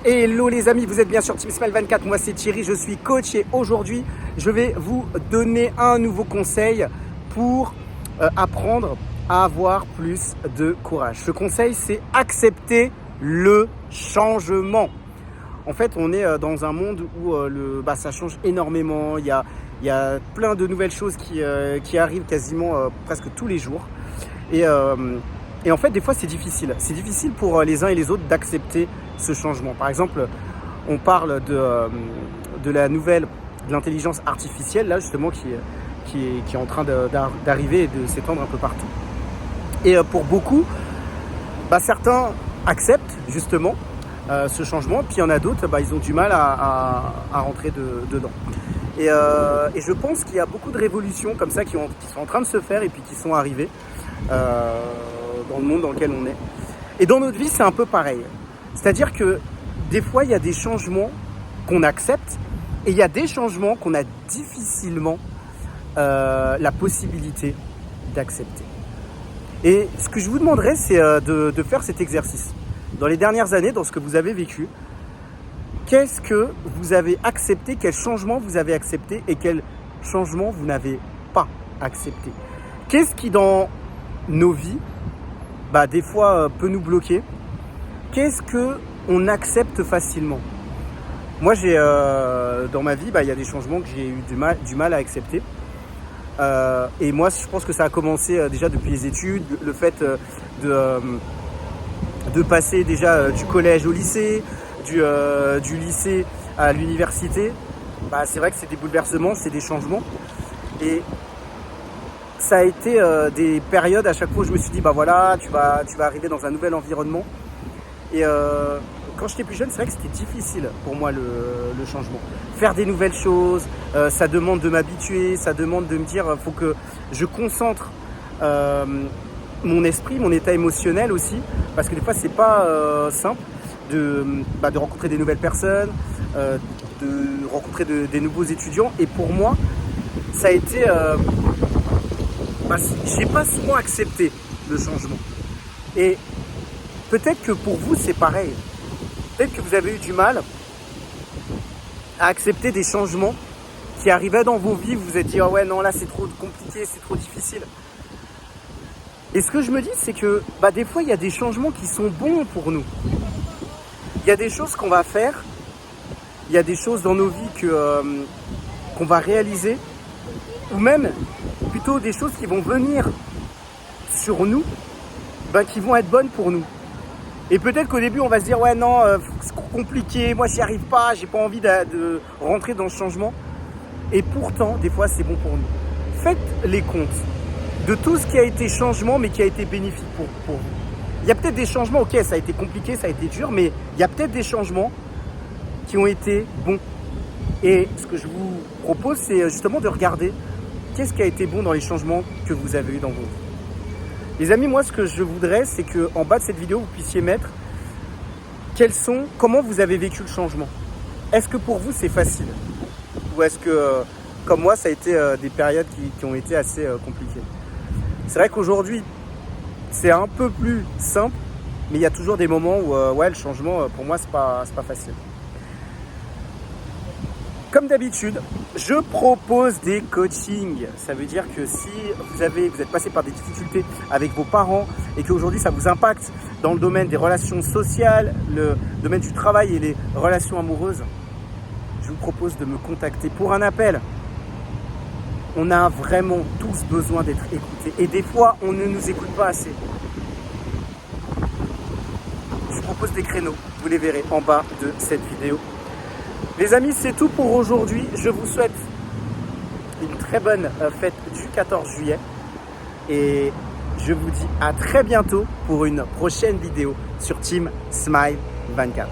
Hello les amis, vous êtes bien sur Team Smile 24, moi c'est Thierry, je suis coach et aujourd'hui je vais vous donner un nouveau conseil pour apprendre à avoir plus de courage. Ce conseil, c'est accepter le changement. En fait, on est dans un monde où ça change énormément, il y a plein de nouvelles choses qui arrivent quasiment presque tous les jours. Et en fait, des fois, c'est difficile. C'est difficile pour les uns et les autres d'accepter ce changement. Par exemple, on parle de la nouvelle, de l'intelligence artificielle, là, justement, qui est en train d'arriver et de s'étendre un peu partout. Et pour beaucoup, certains acceptent justement ce changement, puis il y en a d'autres, ils ont du mal à rentrer dedans. Et je pense qu'il y a beaucoup de révolutions comme ça qui sont en train de se faire et puis qui sont arrivées dans le monde dans lequel on est. Et dans notre vie, c'est un peu pareil. C'est-à-dire que des fois, il y a des changements qu'on accepte et il y a des changements qu'on a difficilement la possibilité d'accepter. Et ce que je vous demanderais, c'est de faire cet exercice. Dans les dernières années, dans ce que vous avez vécu, qu'est-ce que vous avez accepté, quel changement vous avez accepté et quel changement vous n'avez pas accepté? Qu'est-ce qui, dans nos vies, des fois peut nous bloquer? Qu'est-ce qu'on accepte facilement? Moi, dans ma vie, il y a des changements que j'ai eu du mal à accepter. Et moi, je pense que ça a commencé déjà depuis les études, le fait de passer déjà du collège au lycée, du lycée à l'université. C'est vrai que c'est des bouleversements, c'est des changements. Et ça a été des périodes à chaque fois où je me suis dit, tu vas arriver dans un nouvel environnement. Et quand j'étais plus jeune, c'est vrai que c'était difficile pour moi le changement. Faire des nouvelles choses, ça demande de m'habituer, ça demande de me dire, faut que je concentre mon esprit, mon état émotionnel aussi, parce que des fois c'est pas simple de rencontrer des nouvelles personnes, de rencontrer des nouveaux étudiants. Et pour moi, ça a été, j'ai pas souvent accepté le changement. Et peut-être que pour vous c'est pareil. Peut-être que vous avez eu du mal à accepter des changements qui arrivaient dans vos vies. Vous vous êtes dit, ah ouais, non, là c'est trop compliqué, c'est trop difficile. Et ce que je me dis, c'est que des fois, il y a des changements qui sont bons pour nous. Il y a des choses qu'on va faire, il y a des choses dans nos vies qu'on va réaliser, ou même plutôt des choses qui vont venir sur nous, qui vont être bonnes pour nous. Et peut-être qu'au début, on va se dire, ouais, non, c'est compliqué, moi, j'y arrive pas, j'ai pas envie de rentrer dans ce changement. Et pourtant, des fois, c'est bon pour nous. Faites les comptes de tout ce qui a été changement, mais qui a été bénéfique pour vous. Il y a peut-être des changements, ok, ça a été compliqué, ça a été dur, mais il y a peut-être des changements qui ont été bons. Et ce que je vous propose, c'est justement de regarder qu'est-ce qui a été bon dans les changements que vous avez eu dans vos vies. Les amis, moi, ce que je voudrais, c'est qu'en bas de cette vidéo, vous puissiez mettre comment vous avez vécu le changement. Est-ce que pour vous, c'est facile? Ou est-ce que, comme moi, ça a été des périodes qui ont été assez compliquées? C'est vrai qu'aujourd'hui, c'est un peu plus simple, mais il y a toujours des moments où le changement, pour moi, c'est pas facile. Comme d'habitude, je propose des coachings. Ça veut dire que si vous êtes passé par des difficultés avec vos parents et qu'aujourd'hui ça vous impacte dans le domaine des relations sociales, le domaine du travail et les relations amoureuses, je vous propose de me contacter pour un appel. On a vraiment tous besoin d'être écoutés et des fois on ne nous écoute pas assez. Je vous propose des créneaux, vous les verrez en bas de cette vidéo. Les amis, c'est tout pour aujourd'hui. Je vous souhaite une très bonne fête du 14 juillet et je vous dis à très bientôt pour une prochaine vidéo sur Team Smile 24.